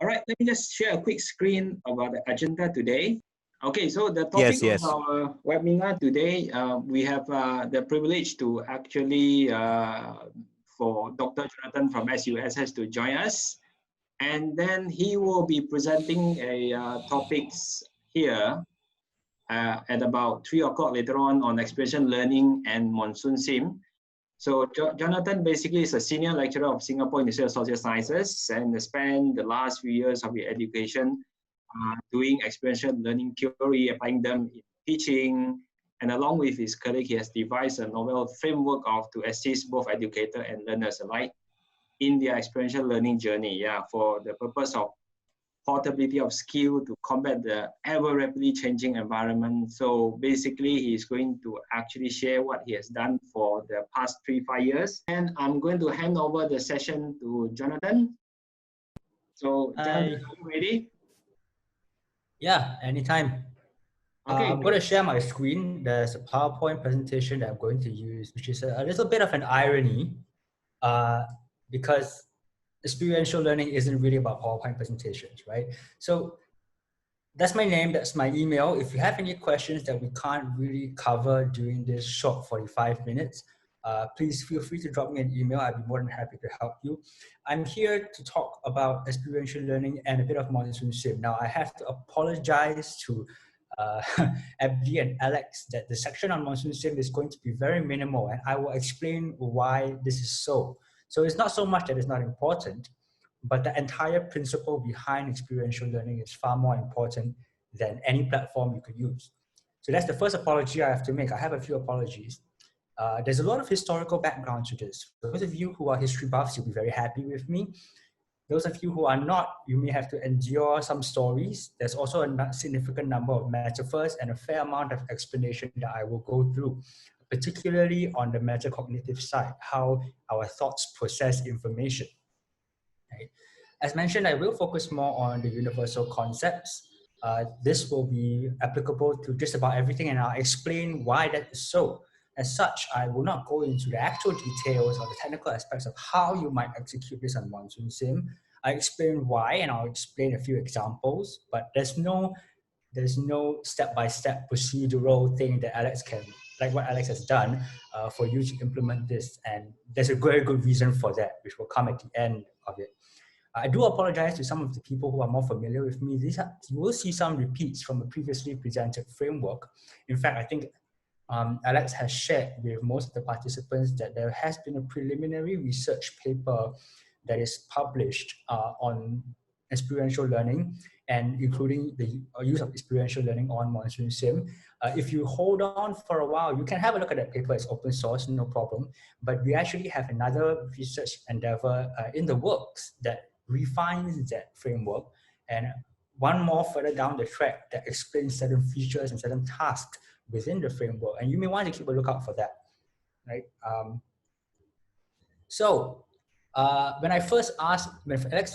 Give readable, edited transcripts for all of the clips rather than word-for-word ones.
All right, let me just share a quick screen about the agenda today. Okay, so the Yes, topic yes. of our webinar today, we have the privilege to actually, for Dr. Jonathan from SUSS to join us. And then he will be presenting a topics here at about 3 o'clock later on experiential learning and MonsoonSIM. So Jonathan basically is a senior lecturer of Singapore Institute of Social Sciences and spent the last few years of his education doing experiential learning theory, applying them in teaching, and along with his colleague, he has devised a novel framework to assist both educators and learners alike in their experiential learning journey, for the purpose of portability of skill to combat the ever rapidly changing environment. So basically, he's going to actually share what he has done for the past 3-5 years. And I'm going to hand over the session to Jonathan. So Jonathan, are you ready? Yeah, anytime. Okay, I'm going to share my screen. There's a PowerPoint presentation that I'm going to use, which is a little bit of an irony because experiential learning isn't really about PowerPoint presentations, right? So that's my name, that's my email. If you have any questions that we can't really cover during this short 45 minutes, please feel free to drop me an email. I'd be more than happy to help you. I'm here to talk about experiential learning and a bit of MonsoonSIM. Now, I have to apologize to FD and Alex that the section on MonsoonSIM is going to be very minimal, and I will explain why this is so. So it's not so much that it's not important, but the entire principle behind experiential learning is far more important than any platform you could use. So that's the first apology I have to make. I have a few apologies. There's a lot of historical background to this. For those of you who are history buffs, you'll be very happy with me. Those of you who are not, you may have to endure some stories. There's also a significant number of metaphors and a fair amount of explanation that I will go through, particularly on the metacognitive side, how our thoughts process information. Right? As mentioned, I will focus more on the universal concepts. This will be applicable to just about everything, and I'll explain why that is so. As such, I will not go into the actual details or the technical aspects of how you might execute this on MonsoonSIM. I explain why, and I'll explain a few examples, but there's no step-by-step procedural thing that Alex can, like what Alex has done, for you to implement this. And there's a very good reason for that, which will come at the end of it. I do apologize to some of the people who are more familiar with me. You will see some repeats from a previously presented framework. In fact, I think Alex has shared with most of the participants that there has been a preliminary research paper that is published on experiential learning, and including the use of experiential learning on MonsoonSIM. If you hold on for a while, you can have a look at that paper. It's open source, no problem. But we actually have another research endeavor in the works that refines that framework, and one more further down the track that explains certain features and certain tasks within the framework. And you may want to keep a lookout for that, right? When Alex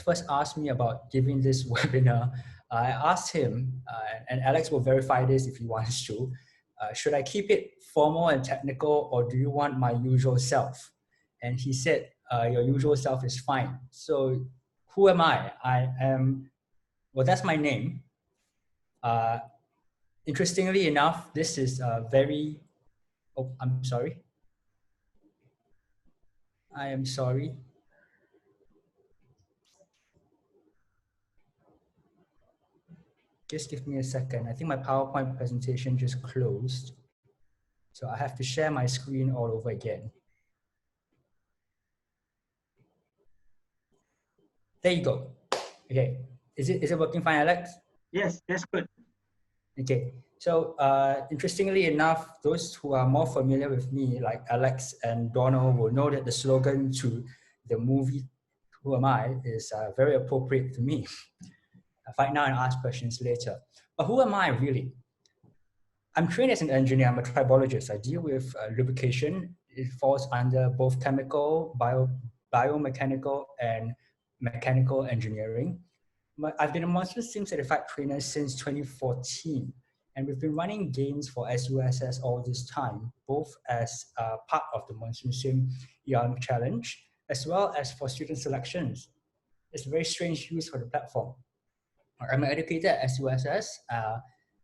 first asked me about giving this webinar, I asked him, and Alex will verify this if he wants to, should I keep it formal and technical, or do you want my usual self? And he said, your usual self is fine. So who am I? I am, well, that's my name. Interestingly enough, this is very, oh, I'm sorry. I am sorry. Just give me a second. I think my PowerPoint presentation just closed. So I have to share my screen all over again. There you go. Okay. Is it working fine, Alex? Yes, that's good. Okay. So interestingly enough, those who are more familiar with me, like Alex and Donald, will know that the slogan to the movie, Who Am I, is very appropriate to me. Fight now and ask questions later. But who am I really? I'm trained as an engineer. I'm a tribologist. I deal with lubrication. It falls under both chemical, biomechanical, and mechanical engineering. I've been a MonsoonSIM certified trainer since 2014, and we've been running games for SUSS all this time, both as part of the MonsoonSIM Young Challenge, as well as for student selections. It's a very strange use for the platform. I'm an educator at SUSS.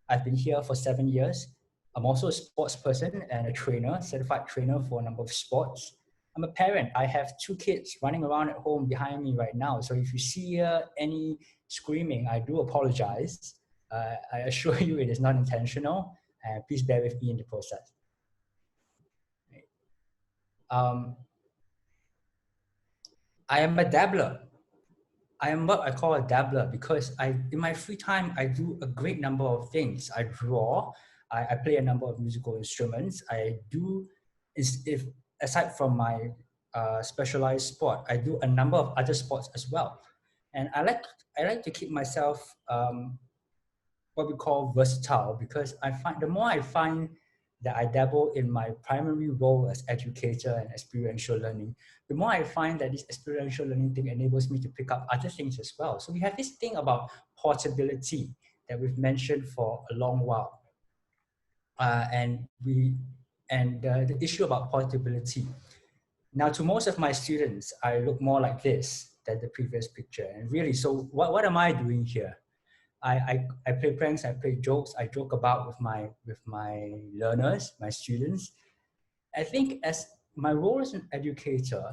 I've been here for 7 years. I'm also a sports person and a trainer, certified trainer for a number of sports. I'm a parent. I have 2 kids running around at home behind me right now. So if you see any screaming, I do apologize. I assure you it is not intentional. Please bear with me in the process. I am a dabbler. I am what I call a dabbler because in my free time, I do a great number of things. I draw, I play a number of musical instruments. I do, aside from my specialized sport, I do a number of other sports as well. And I like to keep myself what we call versatile, because I find the more I find that I dabble in my primary role as educator and experiential learning, the more I find that this experiential learning thing enables me to pick up other things as well. So we have this thing about portability that we've mentioned for a long while. And the issue about portability. Now, to most of my students, I look more like this than the previous picture. And really, so what am I doing here? I play pranks, I play jokes, I joke about with my learners, my students. I think as my role as an educator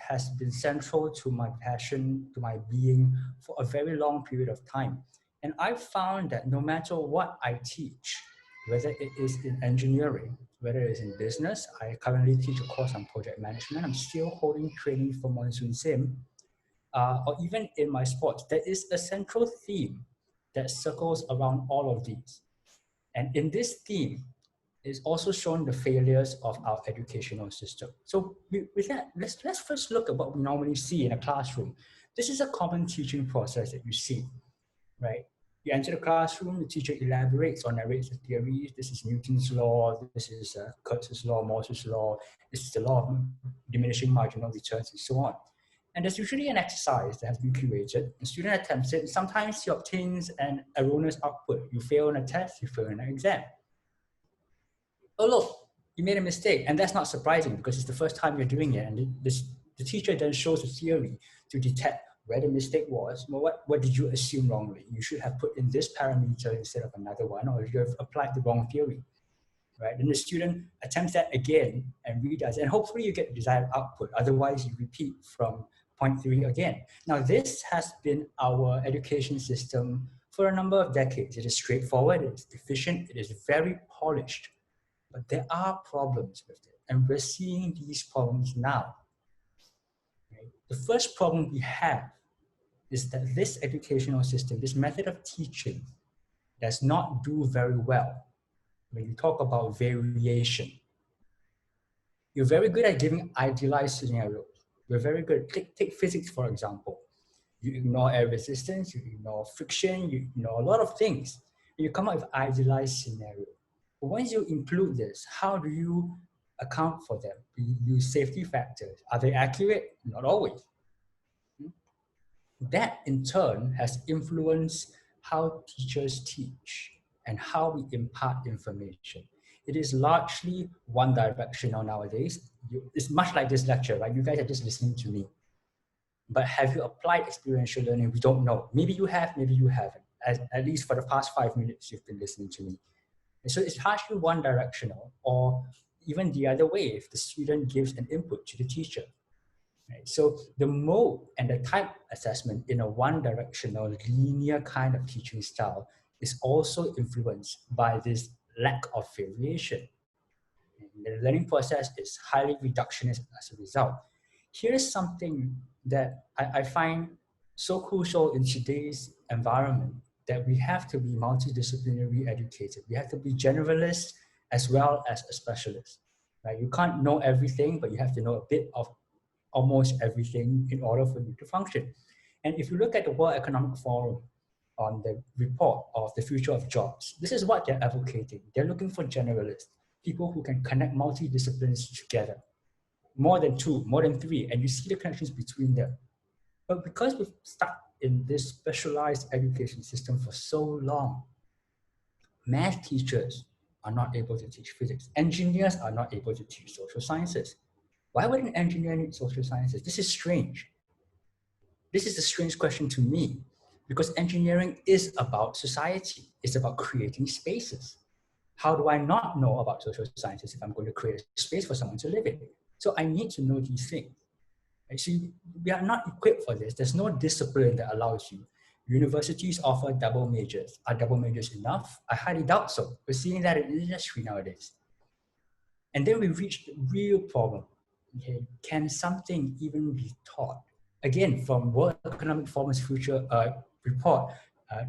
has been central to my passion, to my being for a very long period of time. And I've found that no matter what I teach, whether it is in engineering, whether it is in business, I currently teach a course on project management, I'm still holding training for MonsoonSIM, or even in my sports, there is a central theme that circles around all of these. And in this theme is also shown the failures of our educational system. So with that, let's first look at what we normally see in a classroom. This is a common teaching process that you see, right? You enter the classroom, the teacher elaborates or narrates the theories. This is Newton's law, this is Kurtz's law, Morse's law, this is the law of diminishing marginal returns, and so on. And there's usually an exercise that has been curated. The student attempts it, and sometimes he obtains an erroneous output. You fail on a test, you fail in an exam. Oh, look, you made a mistake. And that's not surprising because it's the first time you're doing it. And the teacher then shows the theory to detect where the mistake was. Well, what did you assume wrongly? You should have put in this parameter instead of another one, or you have applied the wrong theory, right? Then the student attempts that again and redoes, and hopefully you get the desired output. Otherwise, you repeat from point 3 again. Now, this has been our education system for a number of decades. It is straightforward, it is efficient, it is very polished, but there are problems with it. And we're seeing these problems now. Right? The first problem we have is that this educational system, this method of teaching, does not do very well when you talk about variation. You're very good at giving idealized scenarios. We're very good. Take physics, for example. You ignore air resistance, you ignore friction, you ignore a lot of things. And you come up with idealized scenario. But once you include this, how do you account for them? You use safety factors. Are they accurate? Not always. That in turn has influenced how teachers teach and how we impart information. It is largely one directional nowadays. It's much like this lecture, right? You guys are just listening to me. But have you applied experiential learning? We don't know. Maybe you have, maybe you haven't. At least for the past 5 minutes, you've been listening to me. And so it's partially one directional, or even the other way if the student gives an input to the teacher. Right? So the mode and the type assessment in a one directional linear kind of teaching style is also influenced by this lack of variation. The learning process is highly reductionist as a result. Here's something that I find so crucial in today's environment, that we have to be multidisciplinary educated. We have to be generalists as well as a specialist. Right? You can't know everything, but you have to know a bit of almost everything in order for you to function. And if you look at the World Economic Forum on the report of the future of jobs, this is what they're advocating. They're looking for generalists, people who can connect multidisciplines together. More than 2, more than 3, and you see the connections between them. But because we've stuck in this specialized education system for so long, math teachers are not able to teach physics. Engineers are not able to teach social sciences. Why would an engineer need social sciences? This is strange. This is a strange question to me because engineering is about society. It's about creating spaces. How do I not know about social sciences if I'm going to create a space for someone to live in? So I need to know these things. Actually, we are not equipped for this. There's no discipline that allows you. Universities offer double majors. Are double majors enough? I highly doubt so. We're seeing that in the industry nowadays. And then we reach the real problem. Okay, can something even be taught? Again, from World Economic Forum's future report,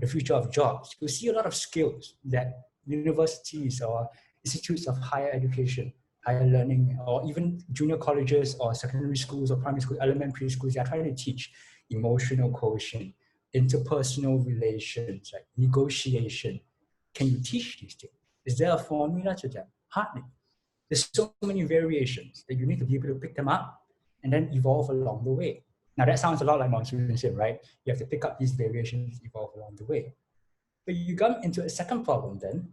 the future of jobs, you'll see a lot of skills that universities or institutes of higher education, higher learning, or even junior colleges or secondary schools or primary schools, elementary schools, they are trying to teach emotional quotient, interpersonal relations, like negotiation. Can you teach these things? Is there a formula to them? Hardly. There's so many variations that you need to be able to pick them up and then evolve along the way. Now that sounds a lot like MonsoonSIM, right? You have to pick up these variations, evolve along the way. But you come into a second problem then,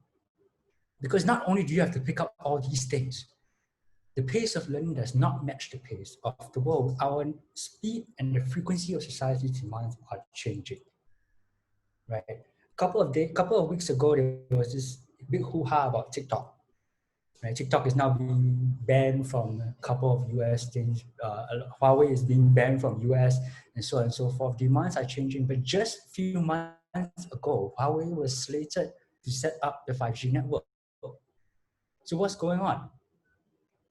because not only do you have to pick up all these things, the pace of learning does not match the pace of the world. Our speed and the frequency of society's demands are changing, right? A couple of weeks ago, there was this big hoo-ha about TikTok. Right? TikTok is now being banned from a couple of US things. Huawei is being banned from US and so on and so forth. Demands are changing, but just a few months ago, Huawei was slated to set up the 5G network. So what's going on?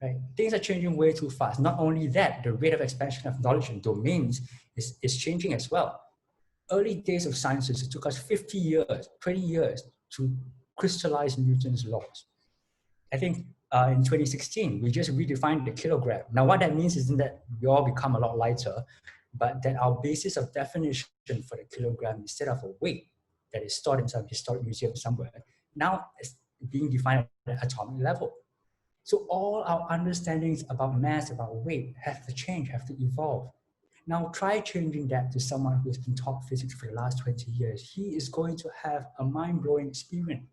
Right? Things are changing way too fast. Not only that, the rate of expansion of knowledge and domains is changing as well. Early days of sciences, it took us 50 years, 20 years to crystallize Newton's laws. I think in 2016, we just redefined the kilogram. Now, what that means isn't that we all become a lot lighter, but that our basis of definition for the kilogram instead of a weight that is stored in some historic museum somewhere, now it's being defined at the atomic level. So all our understandings about mass, about weight, have to change, have to evolve. Now try changing that to someone who's been taught physics for the last 20 years. He is going to have a mind-blowing experience.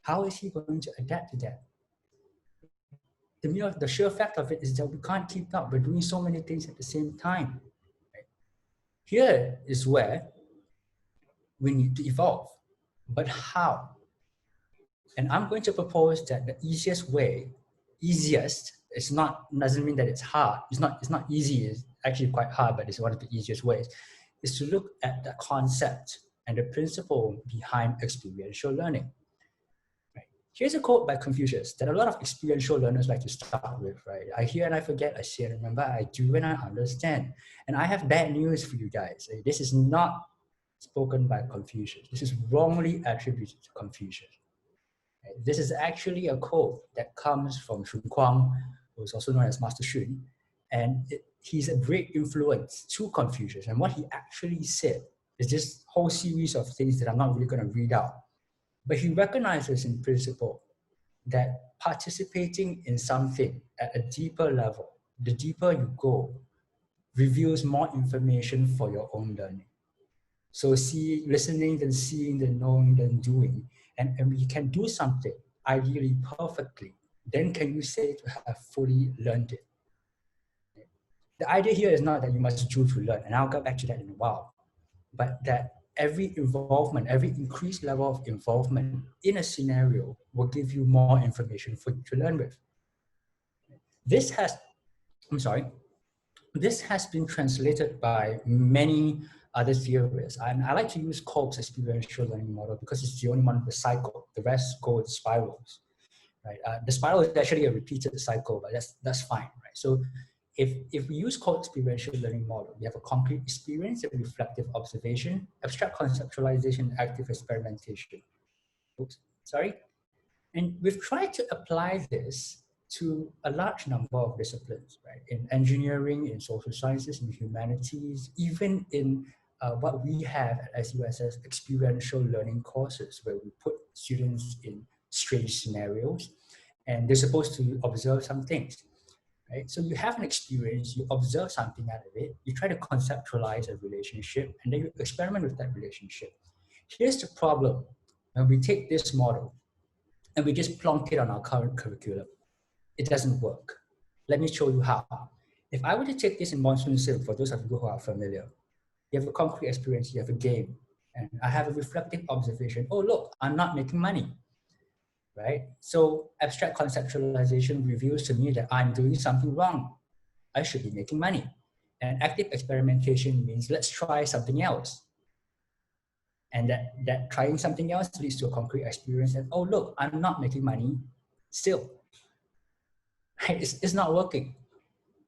How is he going to adapt to that? The sheer fact of it is that we can't keep up. We're doing so many things at the same time. Right? Here is where we need to evolve. But how? And I'm going to propose that the easiest way, it's not, doesn't mean that it's hard. It's not easy, it's actually quite hard, but it's one of the easiest ways, is to look at the concept and the principle behind experiential learning. Here's a quote by Confucius that a lot of experiential learners like to start with, right? I hear and I forget, I see and remember, I do and I understand. And I have bad news for you guys. This is not spoken by Confucius. This is wrongly attributed to Confucius. This is actually a quote that comes from Shun Kuang, who is also known as Master Shun. And he's a great influence to Confucius. And what he actually said is this whole series of things that I'm not really going to read out. But he recognizes in principle that participating in something at a deeper level, the deeper you go, reveals more information for your own learning. So listening, then seeing, then knowing, then doing. And we can do something ideally perfectly. Then can you say to have fully learned it? The idea here is not that you must do to learn, and I'll get back to that in a while, but that every involvement, every increased level of involvement in a scenario will give you more information for you to learn with. This has been translated by many other theorists. And I like to use Kolb's experiential learning model because it's the only one with the cycle. The rest go with spirals, right? The spiral is actually a repeated cycle, but that's fine, right? So if we use Kolb's experiential learning model, we have a concrete experience, a reflective observation, abstract conceptualization, active experimentation. Oops, sorry. And we've tried to apply this to a large number of disciplines, right? In engineering, in social sciences, in humanities, even in what we have at SUSS experiential learning courses, where we put students in strange scenarios, and they're supposed to observe some things. Right? So you have an experience, you observe something out of it, you try to conceptualize a relationship, and then you experiment with that relationship. Here's the problem. When we take this model and we just plonk it on our current curriculum, it doesn't work. Let me show you how. If I were to take this in MonsoonSIM, for those of you who are familiar, You have a concrete experience, you have a game, and I have a reflective observation. Oh, look, I'm not making money, right? So abstract conceptualization reveals to me that I'm doing something wrong. I should be making money. And active experimentation means let's try something else. And that trying something else leads to a concrete experience. And oh, look, I'm not making money still. Right? It's not working.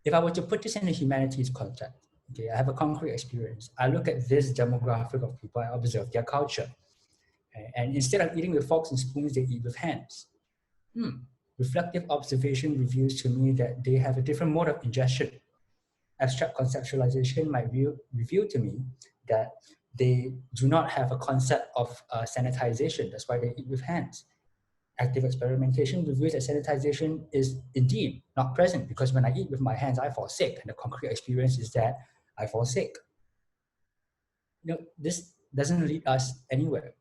If I were to put this in a humanities context, okay, I have a concrete experience. I look at this demographic of people, I observe their culture. And instead of eating with forks and spoons, they eat with hands. Reflective observation reveals to me that they have a different mode of ingestion. Abstract conceptualization might reveal to me that they do not have a concept of sanitization. That's why they eat with hands. Active experimentation reveals that sanitization is indeed not present, because when I eat with my hands, I fall sick. And the concrete experience is that I fall sick. This doesn't lead us anywhere.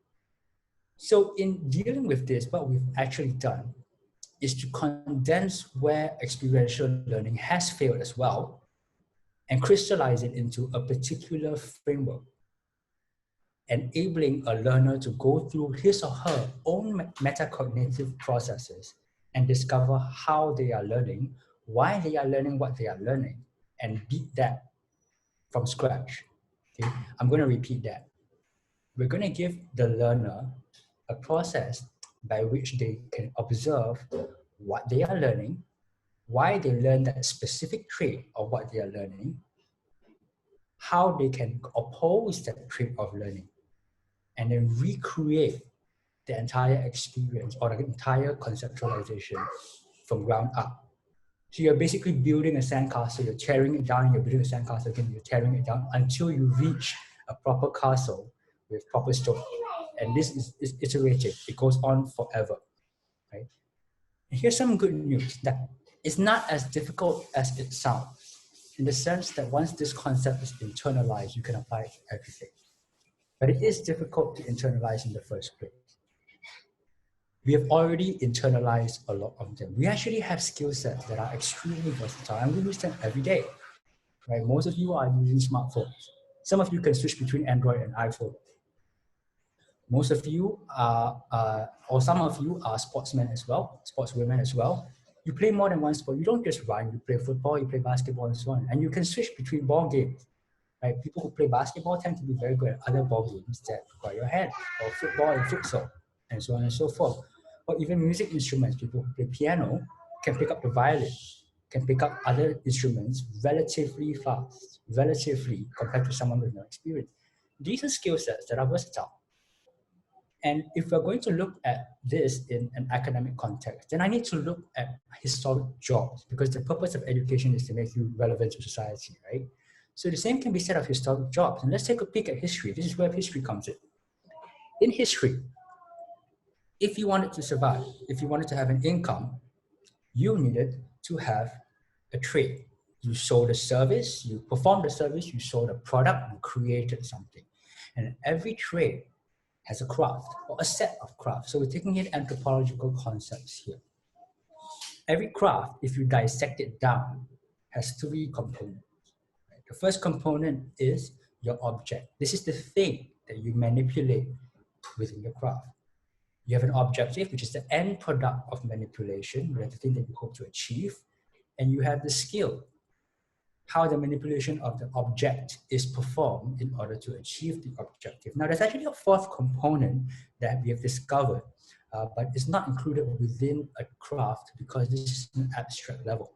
So in dealing with this, what we've actually done is to condense where experiential learning has failed as well and crystallize it into a particular framework, enabling a learner to go through his or her own metacognitive processes and discover how they are learning, why they are learning what they are learning, and beat that from scratch. Okay? I'm going to repeat that. We're going to give the learner a process by which they can observe what they are learning, why they learn that specific trait of what they are learning, how they can oppose that trait of learning, and then recreate the entire experience or the entire conceptualization from ground up. So you're basically building a sandcastle, you're tearing it down, and you're building a sandcastle again, you're tearing it down until you reach a proper castle with proper stone. And this is iterative, it goes on forever, right? And here's some good news, that it's not as difficult as it sounds, in the sense that once this concept is internalized, you can apply it to everything. But it is difficult to internalize in the first place. We have already internalized a lot of them. We actually have skill sets that are extremely versatile, and we use them every day, right? Most of you are using smartphones. Some of you can switch between Android and iPhone. Most of you are, or some of you are sportsmen as well, sportswomen as well. You play more than one sport. You don't just run, you play football, you play basketball, and so on. And you can switch between ball games, right? People who play basketball tend to be very good at other ball games that require your hand, or football and futsal, and so on and so forth. Or even music instruments, people who play piano can pick up the violin, can pick up other instruments relatively fast, relatively compared to someone with no experience. These are skill sets that are versatile. And if we're going to look at this in an academic context, then I need to look at historic jobs, because the purpose of education is to make you relevant to society, right? So the same can be said of historic jobs. And let's take a peek at history. This is where history comes in. In history, if you wanted to survive, if you wanted to have an income, you needed to have a trade. You sold a service, you performed a service, you sold a product, you created something. And every trade has a craft or a set of crafts. So we're taking in anthropological concepts here. Every craft, if you dissect it down, has three components. Right? The first component is your object. This is the thing that you manipulate within your craft. You have an objective, which is the end product of manipulation, the thing that you hope to achieve. And you have the skill, how the manipulation of the object is performed in order to achieve the objective. Now, there's actually a fourth component that we have discovered, but it's not included within a craft because this is an abstract level.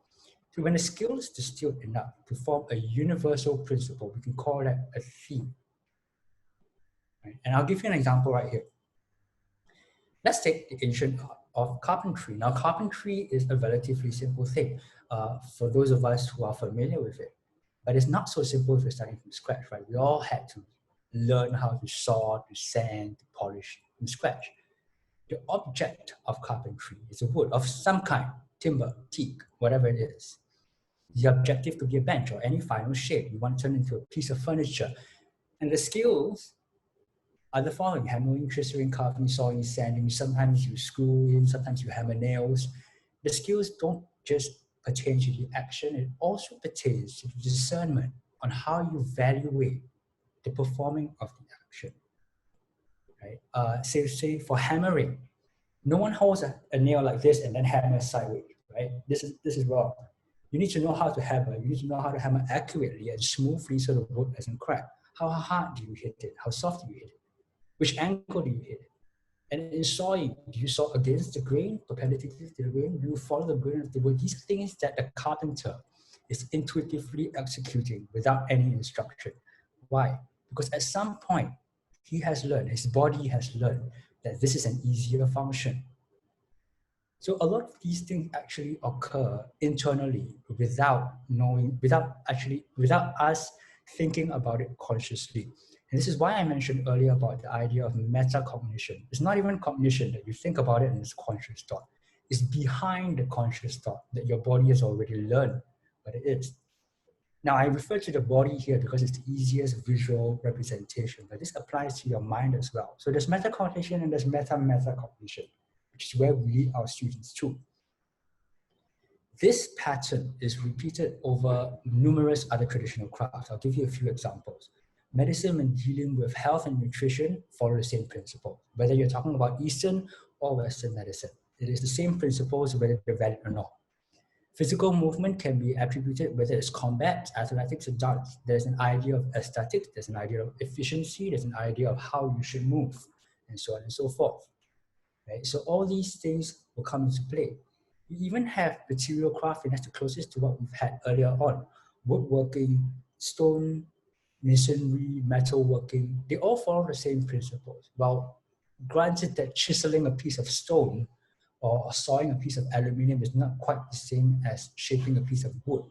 So when the skill is distilled enough to form a universal principle, we can call that a theme. Right? And I'll give you an example right here. Let's take the ancient art of carpentry. Now, carpentry is a relatively simple thing for those of us who are familiar with it. But it's not so simple if you're starting from scratch, right? We all had to learn how to saw, to sand, to polish from scratch. The object of carpentry is a wood of some kind, timber, teak, whatever it is. The objective could be a bench or any final shape you want to turn into a piece of furniture. And the skills are the following: hammering, chiseling, carving, sawing, sanding. Sometimes you screw in, sometimes you hammer nails. The skills don't just pertain to the action, it also pertains to the discernment on how you evaluate the performing of the action, right? Say for hammering, no one holds a nail like this and then hammers sideways, right? This is wrong. You need to know how to hammer. You need to know how to hammer accurately and smoothly so the wood doesn't crack. How hard do you hit it? How soft do you hit it? Which angle do you hit it? And in sawing, do you saw against the grain, perpendicular to the grain? Do you follow the grain of the wood? These things that the carpenter is intuitively executing without any instruction. Why? Because at some point, he has learned, his body has learned that this is an easier function. So a lot of these things actually occur internally without knowing, without us thinking about it consciously. And this is why I mentioned earlier about the idea of metacognition. It's not even cognition that you think about it and it's conscious thought. It's behind the conscious thought that your body has already learned what it is. Now, I refer to the body here because it's the easiest visual representation, but this applies to your mind as well. So there's metacognition and there's metacognition, which is where we lead our students to. This pattern is repeated over numerous other traditional crafts. I'll give you a few examples. Medicine and dealing with health and nutrition follow the same principle. Whether you're talking about Eastern or Western medicine, it is the same principles whether they're valid or not. Physical movement can be attributed whether it's combat, athletics, or dance. There's an idea of aesthetics, there's an idea of efficiency, there's an idea of how you should move, and so on and so forth. Right? So all these things will come into play. You even have material crafting, that's the closest to what we've had earlier on. Woodworking, stone, masonry, metalworking, they all follow the same principles. Well, granted that chiseling a piece of stone or sawing a piece of aluminium is not quite the same as shaping a piece of wood.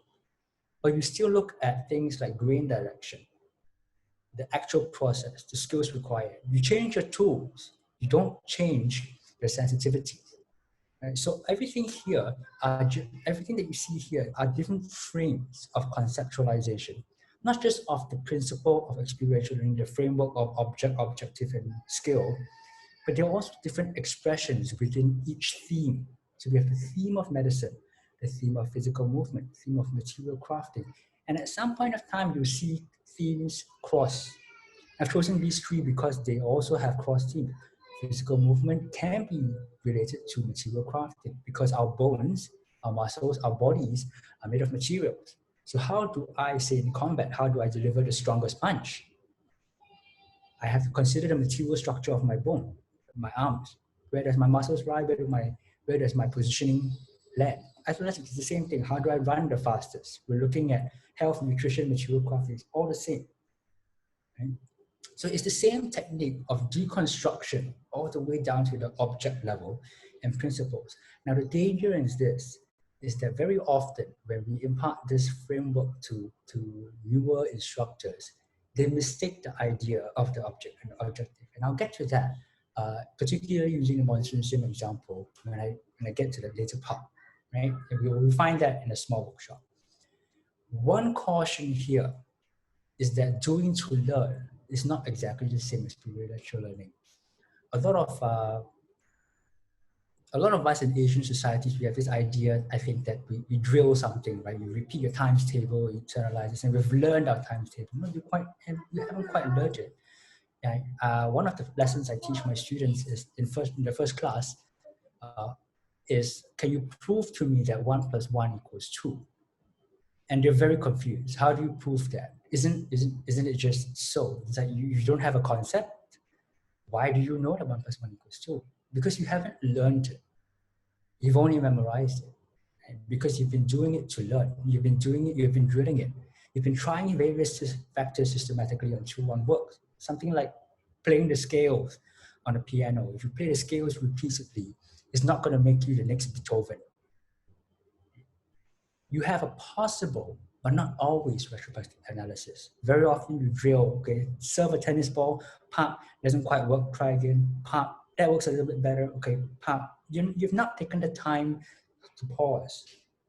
But you still look at things like grain direction, the actual process, the skills required. You change your tools, you don't change your sensitivities. Right? So everything here, everything that you see here are different frames of conceptualization, not just of the principle of experiential learning, the framework of objective, and skill, but there are also different expressions within each theme. So we have the theme of medicine, the theme of physical movement, the theme of material crafting. And at some point of time, you see themes cross. I've chosen these three because they also have cross themes. Physical movement can be related to material crafting because our bones, our muscles, our bodies are made of materials. So how do I, say in combat, how do I deliver the strongest punch? I have to consider the material structure of my bone, my arms. Where does my muscles lie? Where does my positioning land? Athletics is the same thing. How do I run the fastest? We're looking at health, nutrition, material crafting. It's all the same. Right? So it's the same technique of deconstruction all the way down to the object level and principles. Now the danger is this, is that very often when we impart this framework to newer instructors, they mistake the idea of the object and the objective. And I'll get to that, particularly using the MonsoonSIM example when I get to the later part, right? And we will find that in a small workshop. One caution here is that doing to learn is not exactly the same as experiential learning. A lot of us in Asian societies, we have this idea, I think, that we drill something, right? You repeat your times table, you internalize it, and we've learned our times table. No, you haven't quite learned it. Right? One of the lessons I teach my students is in the first class is, can you prove to me that 1 + 1 = 2? And they're very confused. How do you prove that? Isn't it just so? It's like you don't have a concept. Why do you know that 1 + 1 = 2? Because you haven't learned it. You've only memorized it. And because you've been doing it to learn. You've been doing it, you've been drilling it. You've been trying various factors systematically until one works. Something like playing the scales on a piano. If you play the scales repeatedly, it's not going to make you the next Beethoven. You have a possible, but not always, retrospective analysis. Very often you drill, okay, serve a tennis ball, pop, doesn't quite work, try again, pop, that works a little bit better, okay, pop. You've not taken the time to pause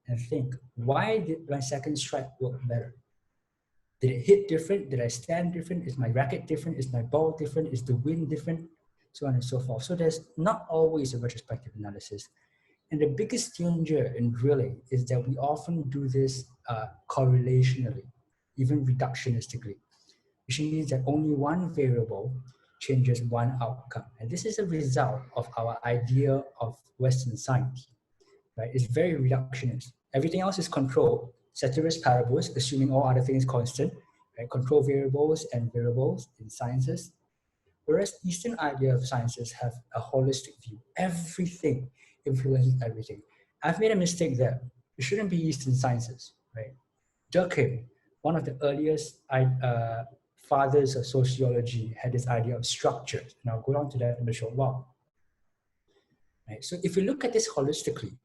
and think, why did my second strike work better? Did it hit different? Did I stand different? Is my racket different? Is my ball different? Is the wind different? So on and so forth. So there's not always a retrospective analysis. And the biggest danger in drilling is that we often do this correlationally, even reductionistically. which means that only one variable changes one outcome. And this is a result of our idea of Western science, right? It's very reductionist. Everything else is controlled, ceteris paribus, assuming all other things constant, right? Control variables and variables in sciences. Whereas Eastern idea of sciences have a holistic view. Everything influences everything. I've made a mistake there. It shouldn't be Eastern sciences, right? Durkheim, one of the earliest fathers of sociology, had this idea of structures, and I'll go on to that in a short while. Right? So if you look at this holistically,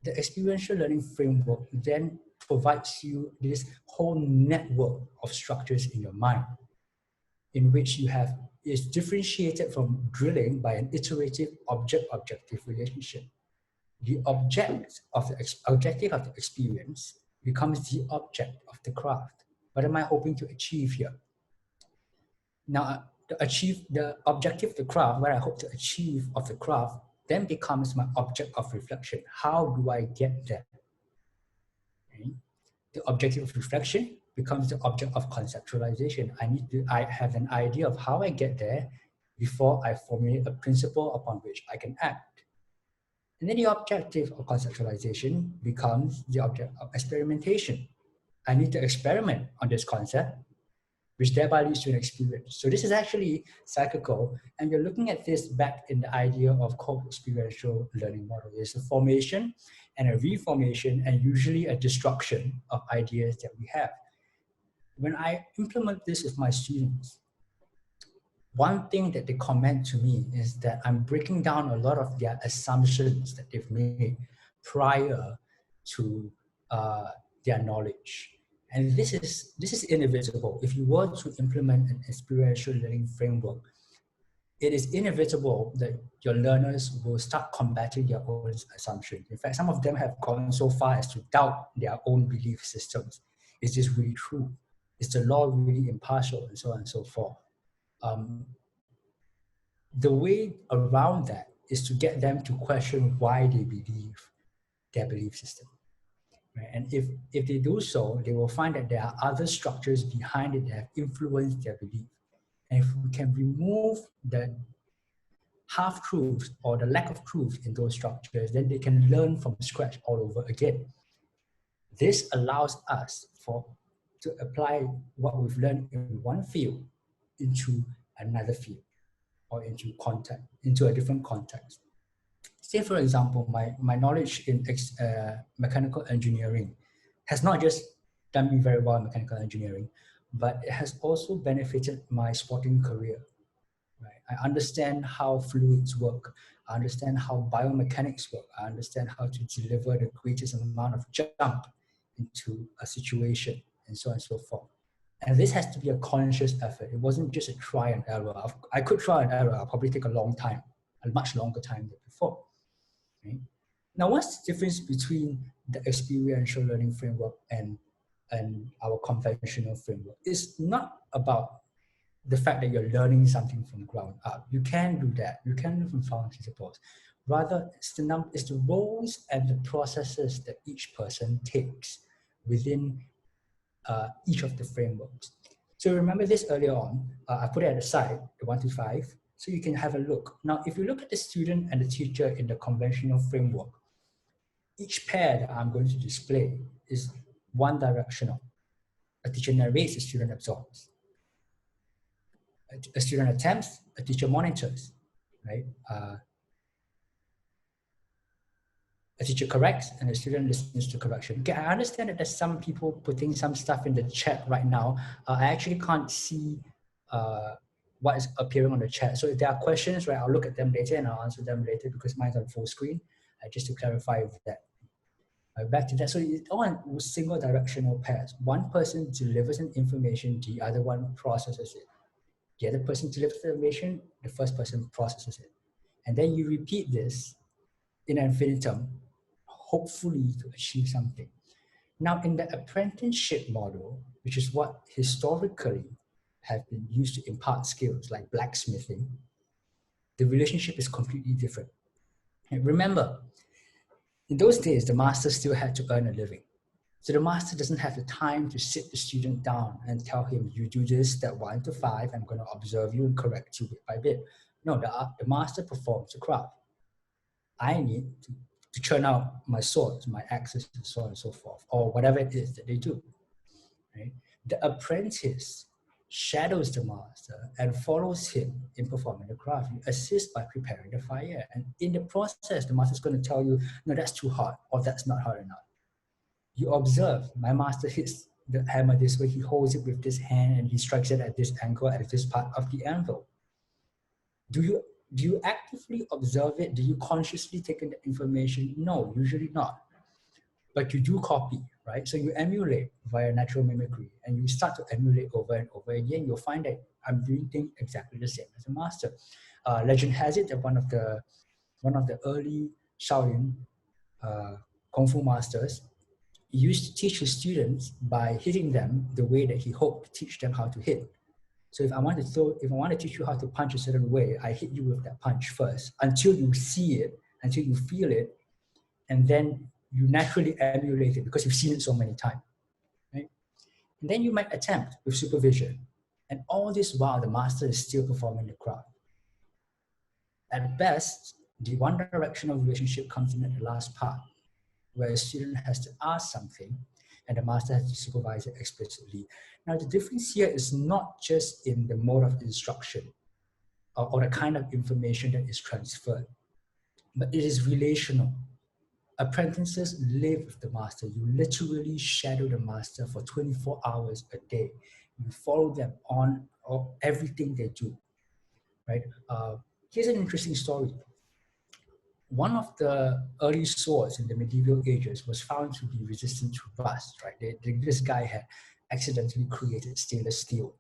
the experiential learning framework then provides you this whole network of structures in your mind, in which you have is differentiated from drilling by an iterative objective relationship. The objective of the experience becomes the object of the craft. What am I hoping to achieve here? Now, to achieve the objective of the craft, what I hope to achieve of the craft, then becomes my object of reflection. How do I get there? Okay. The objective of reflection becomes the object of conceptualization. I have an idea of how I get there before I formulate a principle upon which I can act. And then the objective of conceptualization becomes the object of experimentation. I need to experiment on this concept, which thereby leads to an experience. So this is actually cyclical, and you're looking at this back in the idea of co-experiential learning model. There's a formation and a reformation, and usually a destruction of ideas that we have. When I implement this with my students, one thing that they comment to me is that I'm breaking down a lot of their assumptions that they've made prior to their knowledge. And this is inevitable. If you were to implement an experiential learning framework, it is inevitable that your learners will start combating their own assumptions. In fact, some of them have gone so far as to doubt their own belief systems. Is this really true? Is the law really impartial? And so on and so forth. The way around that is to get them to question why they believe their belief system. Right? And if they do so, they will find that there are other structures behind it that have influenced their belief. And if we can remove the half-truths or the lack of truth in those structures, then they can learn from scratch all over again. This allows us to apply what we've learned in one field into another field, or into a different context. Say, for example, my knowledge in mechanical engineering has not just done me very well in mechanical engineering, but it has also benefited my sporting career. Right? I understand how fluids work. I understand how biomechanics work. I understand how to deliver the greatest amount of jump into a situation, and so on and so forth. And this has to be a conscious effort. It wasn't just a try and error. I could try and error. I'll probably take a long time, a much longer time than before. Okay? Now, what's the difference between the experiential learning framework and our conventional framework? It's not about the fact that you're learning something from ground up. You can do that. You can learn from founding principles. Rather, it's the roles and the processes that each person takes within each of the frameworks. So remember this earlier on, I put it at the side, the 1 to 5, so you can have a look. Now, if you look at the student and the teacher in the conventional framework, each pair that I'm going to display is one directional. A teacher narrates, a student absorbs. A student attempts, a teacher monitors, right? A teacher corrects and a student listens to correction. Okay, I understand that there's some people putting some stuff in the chat right now. I actually can't see what is appearing on the chat. So if there are questions, right, I'll look at them later and I'll answer them later because mine's on full screen, just to clarify that. Back to that, so it's all in single directional pairs. One person delivers an information, the other one processes it. The other person delivers the information, the first person processes it. And then you repeat this in infinitum, hopefully to achieve something. Now, in the apprenticeship model, which is what historically have been used to impart skills like blacksmithing, the relationship is completely different. And remember, in those days, the master still had to earn a living. So the master doesn't have the time to sit the student down and tell him, you do this step 1 to 5, I'm going to observe you and correct you bit by bit. No, the master performs the craft. I need to churn out my swords, my axes, and so on and so forth, or whatever it is that they do. Right? The apprentice shadows the master and follows him in performing the craft. You assist by preparing the fire. And in the process, the master is going to tell you, no, that's too hard, or that's not hard enough. You observe, my master hits the hammer this way, he holds it with this hand and he strikes it at this angle, at this part of the anvil. Do you actively observe it? Do you consciously take in the information? No, usually not. But you do copy, right? So you emulate via natural mimicry and you start to emulate over and over again. You'll find that I'm doing things exactly the same as a master. Legend has it that one of the early Shaolin Kung Fu masters used to teach his students by hitting them the way that he hoped to teach them how to hit. So if I want to teach you how to punch a certain way, I hit you with that punch first until you see it, until you feel it, and then you naturally emulate it because you've seen it so many times, right? And then you might attempt with supervision. And all this while, the master is still performing the craft. At best, the one directional relationship comes in at the last part, where a student has to ask something and the master has to supervise it explicitly. Now, the difference here is not just in the mode of instruction or the kind of information that is transferred, but it is relational. Apprentices live with the master. You literally shadow the master for 24 hours a day. You follow them on everything they do, right? Here's an interesting story. One of the early swords in the medieval ages was found to be resistant to rust, right? This guy had accidentally created stainless steel.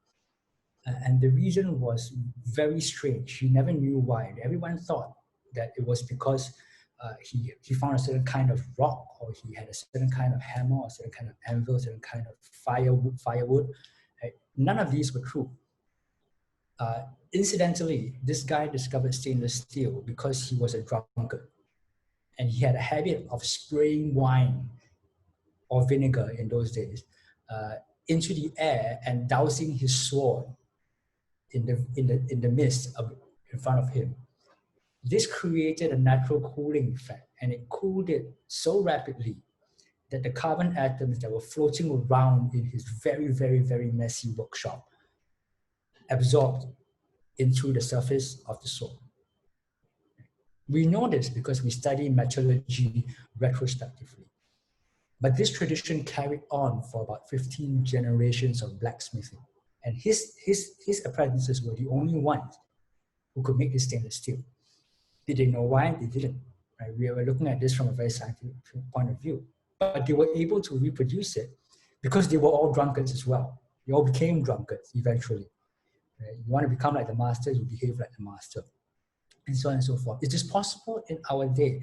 And the reason was very strange. He never knew why. Everyone thought that it was because he found a certain kind of rock, or he had a certain kind of hammer, or a certain kind of anvil, a certain kind of firewood. Right? None of these were true. Incidentally, this guy discovered stainless steel because he was a drunkard. And he had a habit of spraying wine or vinegar in those days into the air and dousing his sword in the mist in front of him. This created a natural cooling effect, and it cooled it so rapidly that the carbon atoms that were floating around in his very, very, very messy workshop absorbed into the surface of the sword. We know this because we study metallurgy retrospectively. But this tradition carried on for about 15 generations of blacksmithing. And his apprentices were the only ones who could make this stainless steel. Did they know why? They didn't. Right? We were looking at this from a very scientific point of view. But they were able to reproduce it because they were all drunkards as well. They all became drunkards eventually. Right? You want to become like the master, you behave like the master. And so on and so forth. Is this possible in our day?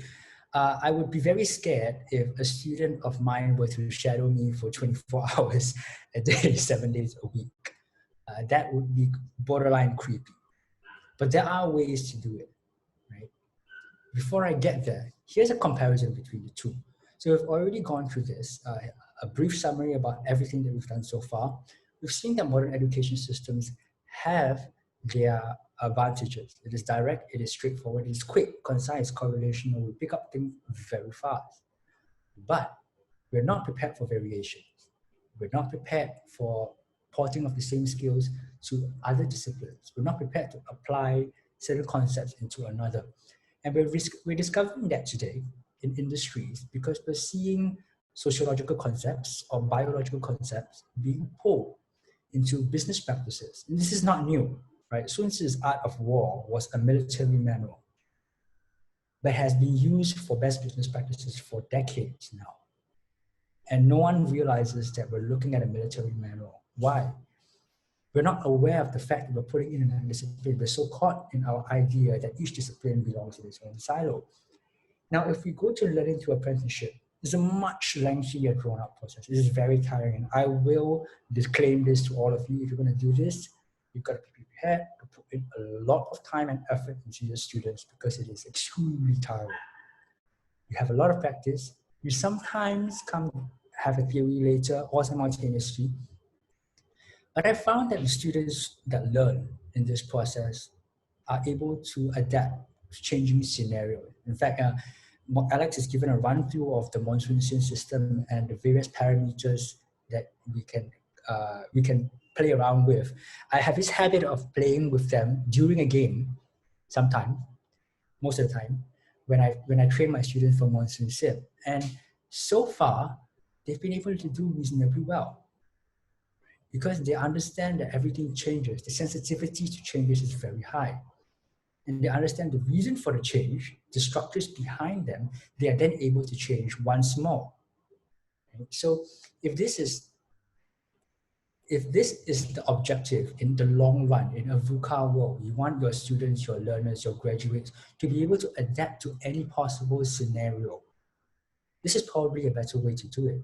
I would be very scared if a student of mine were to shadow me for 24 hours a day, 7 days a week. That would be borderline creepy. But there are ways to do it, right? Before I get there, here's a comparison between the two. So we've already gone through this, a brief summary about everything that we've done so far. We've seen that modern education systems have their advantages. It is direct, it is straightforward, it is quick, concise, correlational. We pick up things very fast. But we're not prepared for variations. We're not prepared for porting of the same skills to other disciplines. We're not prepared to apply certain concepts into another. And we're discovering that today in industries because we're seeing sociological concepts or biological concepts being pulled into business practices. And this is not new. Right? Sun Tzu's Art of War was a military manual that has been used for best business practices for decades now. And no one realizes that we're looking at a military manual. Why? We're not aware of the fact that we're putting in another discipline. We're so caught in our idea that each discipline belongs in its own silo. Now, if we go to learning through apprenticeship, it's a much lengthier, drawn-out process. It is very tiring. And I will disclaim this to all of you. If you're going to do this, you've got to be prepared to put in a lot of time and effort into your students because it is extremely tiring. You have a lot of practice. You sometimes come have a theory later or simultaneously. But I found that the students that learn in this process are able to adapt to changing scenarios. In fact, Alex is given a run through of the MonsoonSIM system and the various parameters that we can play around with. I have this habit of playing with them during a game, sometimes, most of the time, when I train my students for MonsoonSIM. And so far, they've been able to do reasonably well, because they understand that everything changes. The sensitivity to changes is very high. And they understand the reason for the change, the structures behind them, they are then able to change once more. Right? So if this is the objective in the long run, in a VUCA world, you want your students, your learners, your graduates to be able to adapt to any possible scenario. This is probably a better way to do it.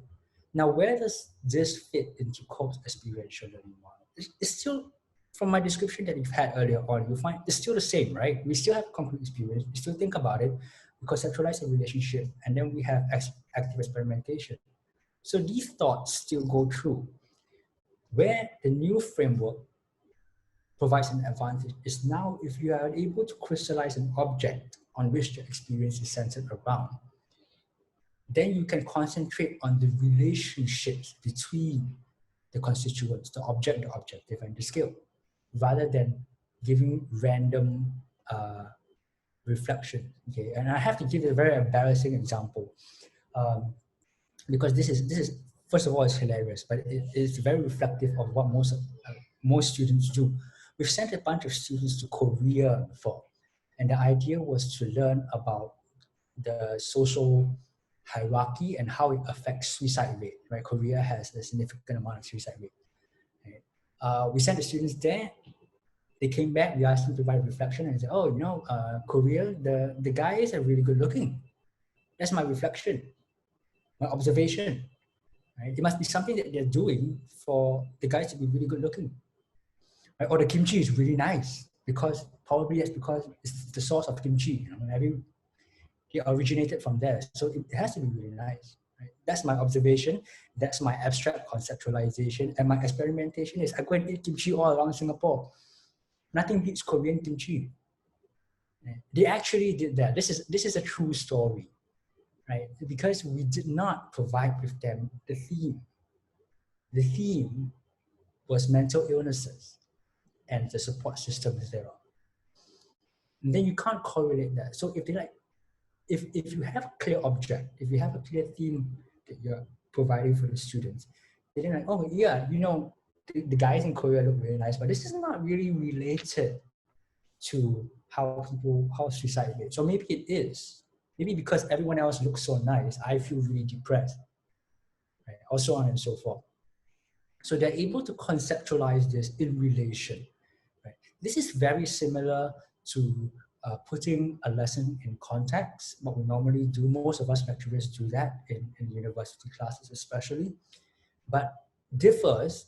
Now, where does this fit into Cope's experiential learning model? It's still, from my description that you've had earlier on, you'll find it's still the same, right? We still have concrete experience, we still think about it, we conceptualize a relationship, and then we have active experimentation. So these thoughts still go through. Where the new framework provides an advantage is now if you are able to crystallize an object on which the experience is centered around, then you can concentrate on the relationships between the constituents, the object, the objective, and the skill, rather than giving random reflection. Okay, and I have to give a very embarrassing example, because this is first of all, it's hilarious, but it is very reflective of what most students do. We've sent a bunch of students to Korea before, and the idea was to learn about the social hierarchy and how it affects suicide rate, right? Korea has a significant amount of suicide rate. Right? We sent the students there. They came back, we asked them to provide reflection and said, oh, Korea, the guys are really good looking. That's my reflection, my observation. Right? It must be something that they're doing for the guys to be really good looking. Right? Or the kimchi is really nice, because probably that's because it's the source of kimchi. It originated from there. So it has to be really nice. Right? That's my observation. That's my abstract conceptualization. And my experimentation is I go and eat kimchi all around Singapore. Nothing beats Korean kimchi. Right? They actually did that. This is a true story, right? Because we did not provide with them the theme. The theme was mental illnesses and the support systems thereof. And then you can't correlate that. So if you have a clear object, if you have a clear theme that you're providing for the students, they're like, oh yeah, the guys in Korea look really nice, but this is not really related to how suicide rates. So maybe it is. Maybe because everyone else looks so nice, I feel really depressed, right? Or so on and so forth. So they're able to conceptualize this in relation, right? This is very similar to putting a lesson in context, what we normally do. Most of us lecturers do that in university classes especially, but differs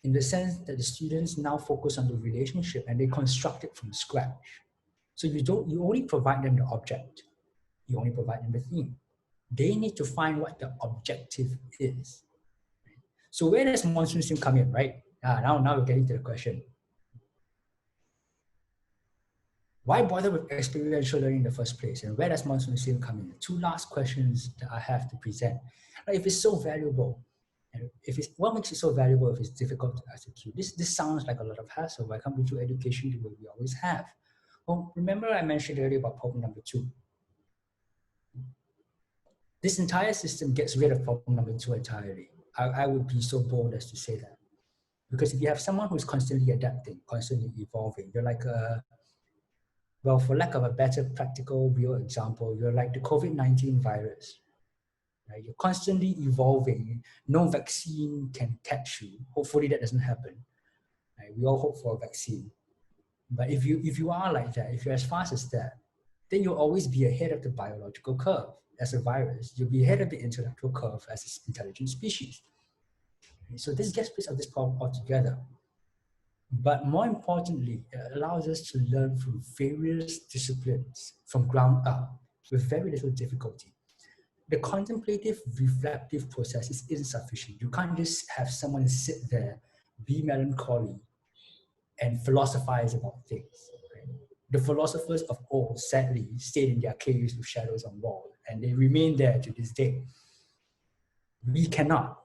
in the sense that the students now focus on the relationship and they construct it from scratch. So you only provide them the object, you only provide them the theme. They need to find what the objective is. So where does MonsoonSIM come in, right? Now we're getting to the question. Why bother with experiential learning in the first place? And where does MonsoonSIM come in? The two last questions that I have to present. If it's so valuable, and what makes it so valuable if it's difficult to execute? This sounds like a lot of hassle. Why can't we do education the way we always have? Well, remember I mentioned earlier about problem number 2. This entire system gets rid of problem number 2 entirely. I would be so bold as to say that. Because if you have someone who's constantly adapting, constantly evolving, you're like well, for lack of a better practical, real example, you're like the COVID-19 virus. Right? You're constantly evolving. No vaccine can catch you. Hopefully that doesn't happen. Right? We all hope for a vaccine. But if you are like that, if you're as fast as that, then you'll always be ahead of the biological curve as a virus. You'll be ahead of the intellectual curve as an intelligent species. So this gets rid of this problem altogether. But more importantly, it allows us to learn from various disciplines from ground up with very little difficulty. the contemplative, reflective process is insufficient. You can't just have someone sit there, be melancholy, and philosophize about things. Right? The philosophers of old, sadly, stayed in their caves with shadows on walls, and they remain there to this day. We cannot.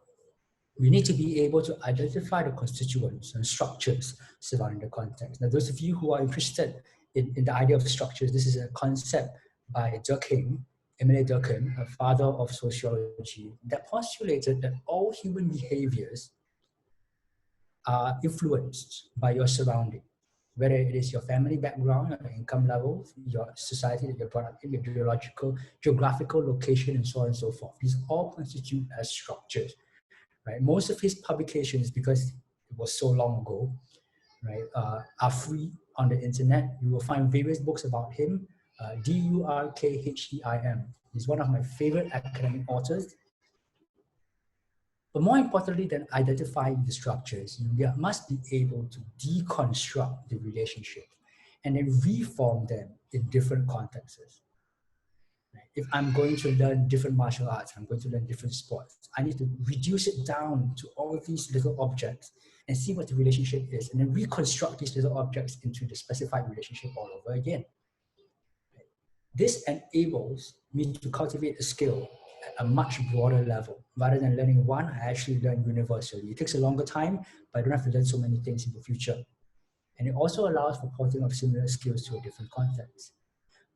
We need to be able to identify the constituents and structures surrounding the context. Now, those of you who are interested in the idea of structures, this is a concept by Durkheim, Emile Durkheim, a father of sociology, that postulated that all human behaviors are influenced by your surrounding, whether it is your family background, your income level, your society that you're brought up in, your geographical location, and so on and so forth. These all constitute as structures. Right? Most of his publications, because it was so long ago, right, are free on the internet. You will find various books about him. Durkheim. He's one of my favorite academic authors. But more importantly than identifying the structures, you must be able to deconstruct the relationship and then reform them in different contexts. If I'm going to learn different martial arts, I'm going to learn different sports, I need to reduce it down to all of these little objects and see what the relationship is, and then reconstruct these little objects into the specified relationship all over again. This enables me to cultivate a skill at a much broader level. Rather than learning one, I actually learn universally. It takes a longer time, but I don't have to learn so many things in the future. And it also allows for porting of similar skills to a different context.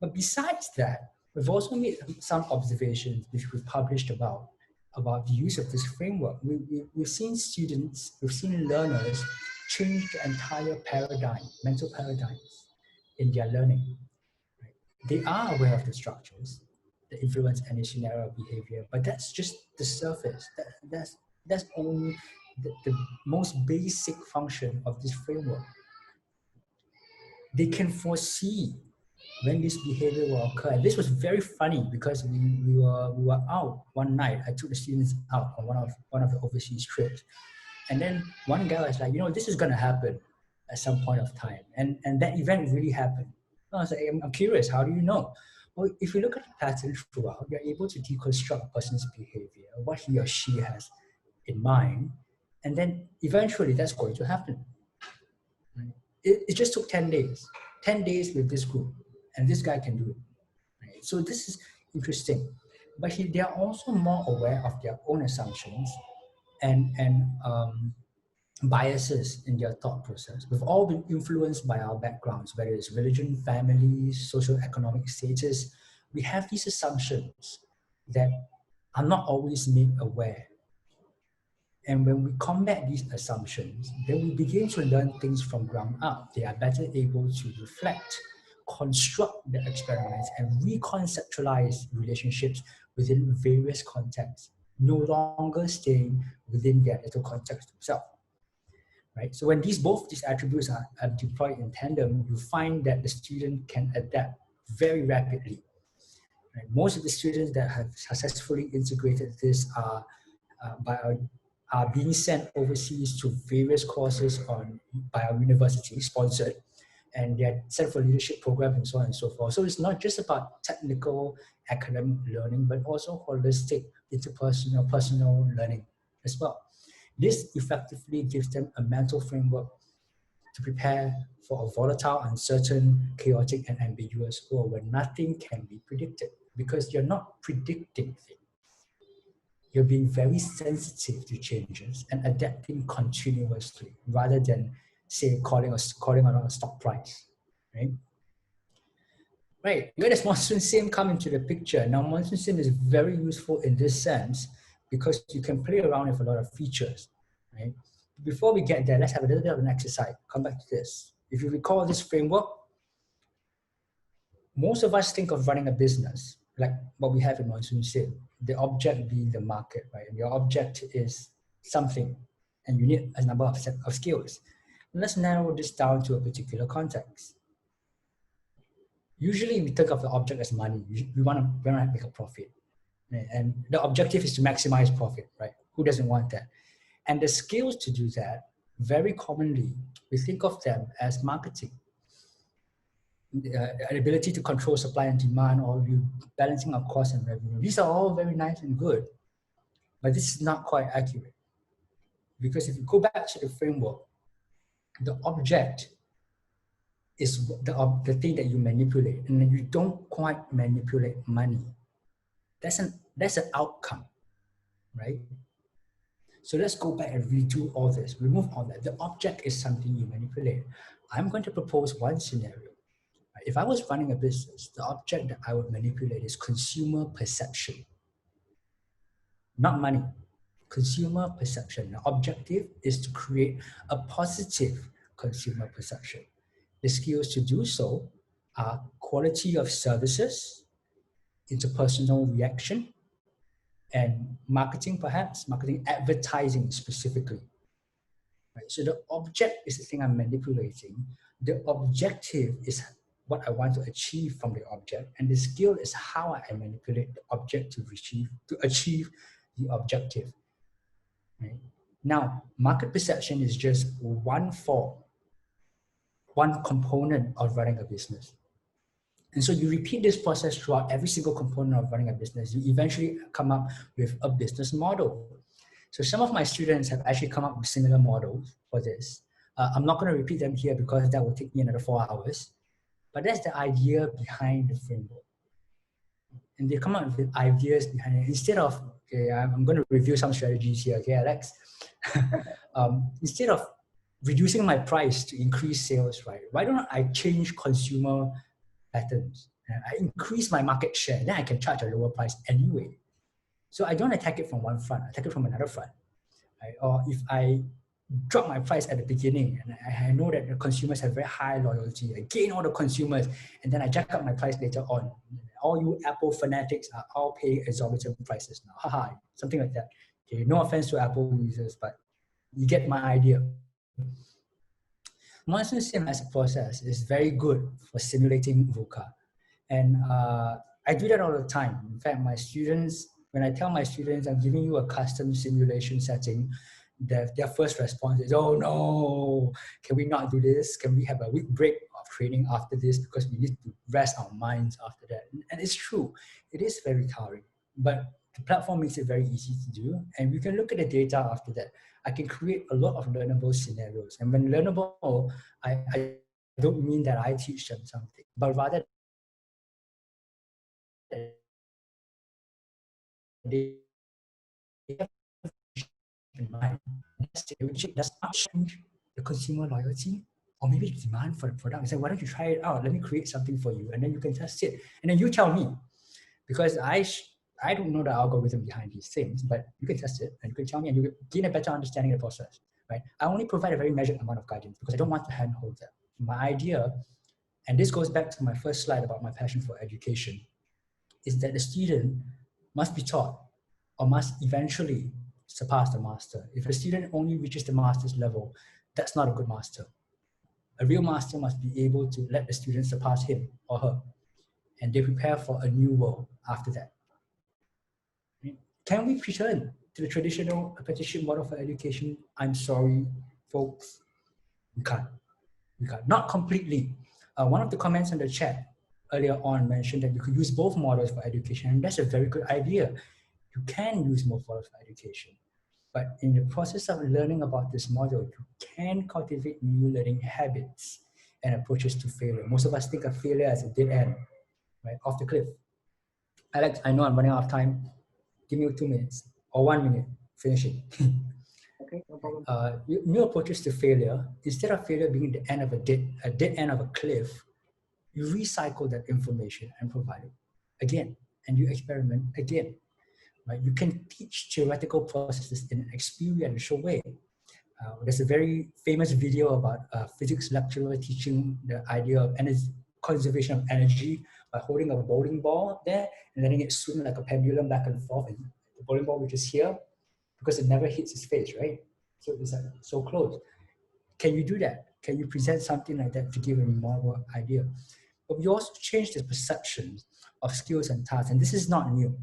But besides that, we've also made some observations which we've published about the use of this framework. We've seen students, we've seen learners change the entire paradigm, mental paradigms in their learning. Right? They are aware of the structures that influence any scenario behavior, but that's just the surface. That's only the most basic function of this framework. They can foresee when this behavior will occur. And this was very funny because we were out one night. I took the students out on one of the overseas trips. And then one guy was like, this is gonna happen at some point of time. And that event really happened. I was like, I'm curious, how do you know? Well, if you look at the pattern throughout, you're able to deconstruct a person's behavior, what he or she has in mind, and then eventually that's going to happen. Right? It just took 10 days. 10 days with this group. And this guy can do it. Right? So this is interesting. But they are also more aware of their own assumptions and biases in their thought process. We've all been influenced by our backgrounds, whether it's religion, family, socio-economic status. We have these assumptions that are not always made aware. And when we combat these assumptions, then we begin to learn things from ground up. They are better able to reflect, construct the experiments, and reconceptualize relationships within various contexts, no longer staying within their little context themselves. Right? So when both these attributes are deployed in tandem, you find that the student can adapt very rapidly. Right? Most of the students that have successfully integrated this are being sent overseas to various courses by our university, sponsored, and they're sent for leadership programs and so on and so forth. So it's not just about technical academic learning, but also holistic, interpersonal, personal learning as well. This effectively gives them a mental framework to prepare for a volatile, uncertain, chaotic, and ambiguous world where nothing can be predicted, because you're not predicting things. You're being very sensitive to changes and adapting continuously rather than, say, calling on a stock price, right? Right, where does MonsoonSIM come into the picture? Now, MonsoonSIM is very useful in this sense because you can play around with a lot of features, right? Before we get there, let's have a little bit of an exercise. Come back to this. If you recall this framework, most of us think of running a business like what we have in MonsoonSIM, the object being the market, right? And your object is something, and you need a number of set of skills. Let's narrow this down to a particular context. Usually we think of the object as money. We want to make a profit. And the objective is to maximize profit, right? Who doesn't want that? And the skills to do that, very commonly, we think of them as marketing. ability to control supply and demand, or you balancing of cost and revenue. These are all very nice and good, but this is not quite accurate. Because if you go back to the framework, the object is the thing that you manipulate, and then you don't quite manipulate money. That's an outcome, right? So let's go back and redo all this, remove all that. The object is something you manipulate. I'm going to propose one scenario. If I was running a business, the object that I would manipulate is consumer perception, not money. Consumer perception. The objective is to create a positive consumer perception. The skills to do so are quality of services, interpersonal reaction, and marketing, perhaps, marketing advertising specifically. Right? So the object is the thing I'm manipulating. The objective is what I want to achieve from the object, and the skill is how I manipulate the object to achieve the objective. Right? Now, market perception is just one component of running a business. And so you repeat this process throughout every single component of running a business. You eventually come up with a business model. So some of my students have actually come up with similar models for this. I'm not going to repeat them here because that will take me another 4 hours. But that's the idea behind the framework. And they come up with ideas behind it. Instead of, okay, I'm going to review some strategies here, okay, Alex? Instead of reducing my price to increase sales, right? Why don't I change consumer patterns? I increase my market share, then I can charge a lower price anyway. So I don't attack it from one front, I attack it from another front. Right? Or if I drop my price at the beginning and I know that the consumers have very high loyalty, I gain all the consumers, and then I jack up my price later on. All you Apple fanatics are all paying exorbitant prices now. Haha, something like that. Okay, no offense to Apple users, but you get my idea. MonsoonSIM as a process is very good for simulating VUCA. And I do that all the time. In fact, my students, when I tell my students I'm giving you a custom simulation setting, their first response is, oh no, can we not do this? Can we have a week break of training after this? Because we need to rest our minds after that. And it's true, it is very tiring, but the platform makes it very easy to do. And we can look at the data after that. I can create a lot of learnable scenarios. And when learnable, I don't mean that I teach them something, but rather they have in mind. Does not change the consumer loyalty or maybe the demand for the product. I say, why don't you try it out? Let me create something for you, and then you can test it, and then you tell me, because I don't know the algorithm behind these things, but you can test it and you can tell me, and you gain a better understanding of the process. Right? I only provide a very measured amount of guidance because I don't want to handhold that. My idea, and this goes back to my first slide about my passion for education, is that the student must be taught or must eventually surpass the master. If a student only reaches the master's level, that's not a good master. A real master must be able to let the student surpass him or her, and they prepare for a new world after that. Can we return to the traditional apprenticeship model for education? I'm sorry, folks, we can't. We can't. Not completely. One of the comments in the chat earlier on mentioned that you could use both models for education, and that's a very good idea. You can use both models for education. But in the process of learning about this model, you can cultivate new learning habits and approaches to failure. Most of us think of failure as a dead end, right? Off the cliff. Alex, I know I'm running out of time. Give me 2 minutes or 1 minute, finish it. Okay, no problem. New approaches to failure, instead of failure being the end of a dead end of a cliff, you recycle that information and provide it again, and you experiment again. Right? You can teach theoretical processes in an experiential way. There's a very famous video about a physics lecturer teaching the idea of conservation of energy by holding a bowling ball there and letting it swing like a pendulum back and forth, and the bowling ball which is here because it never hits his face, right? So it's like so close. Can you do that? Can you present something like that to give a more idea? But you also change the perceptions of skills and tasks, and this is not new.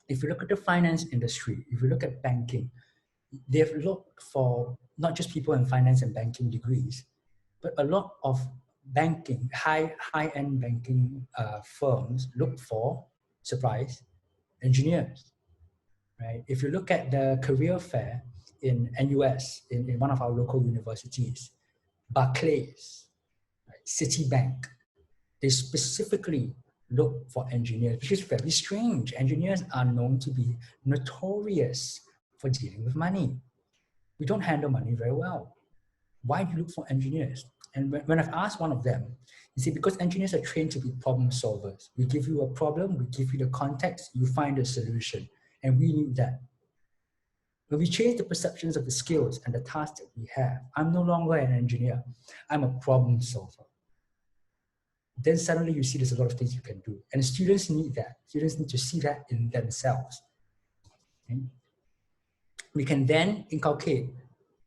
If you look at the finance industry, if you look at banking, they've looked for not just people in finance and banking degrees, but a lot of banking, high-end banking firms look for, surprise, engineers, right? If you look at the career fair in NUS, in one of our local universities, Barclays, right, Citibank, they specifically look for engineers, which is very strange. Engineers are known to be notorious for dealing with money. We don't handle money very well. Why do you look for engineers? And when I've asked one of them, he said, because engineers are trained to be problem solvers. We give you a problem, we give you the context, you find a solution. And we need that. When we change the perceptions of the skills and the tasks that we have, I'm no longer an engineer, I'm a problem solver. Then suddenly you see there's a lot of things you can do. And students need that. Students need to see that in themselves. Okay? We can then inculcate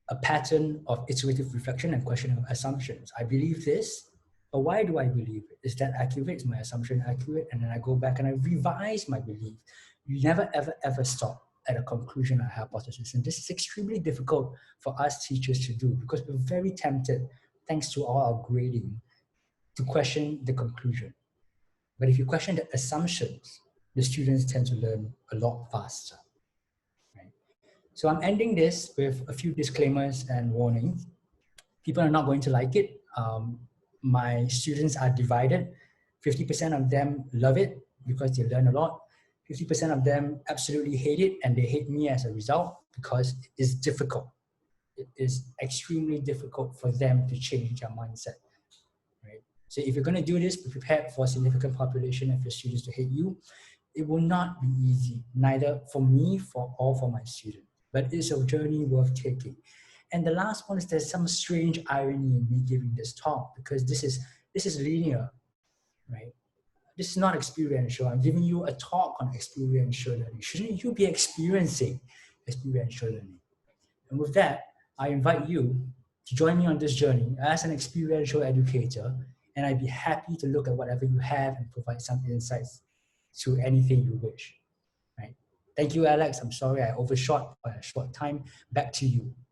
a pattern of iterative reflection and questioning of assumptions. I believe this, but why do I believe it? Is that accurate? Is my assumption accurate? And then I go back and I revise my belief. You never, ever, ever stop at a conclusion or hypothesis. And this is extremely difficult for us teachers to do because we're very tempted, thanks to all our grading, to question the conclusion. But if you question the assumptions, the students tend to learn a lot faster. Right? So I'm ending this with a few disclaimers and warnings. People are not going to like it. My students are divided. 50% of them love it because they learn a lot. 50% of them absolutely hate it, and they hate me as a result because it is difficult. It is extremely difficult for them to change their mindset. Right? So if you're going to do this, be prepared for a significant population of your students to hate you. It will not be easy, neither for me or for my students, but it's a journey worth taking. And the last one is there's some strange irony in me giving this talk because this is linear, right? This is not experiential. I'm giving you a talk on experiential learning. Shouldn't you be experiencing experiential learning? And with that, I invite you to join me on this journey as an experiential educator, and I'd be happy to look at whatever you have and provide some insights to anything you wish. Right? Thank you, Alex. I'm sorry I overshot by a short time. Back to you.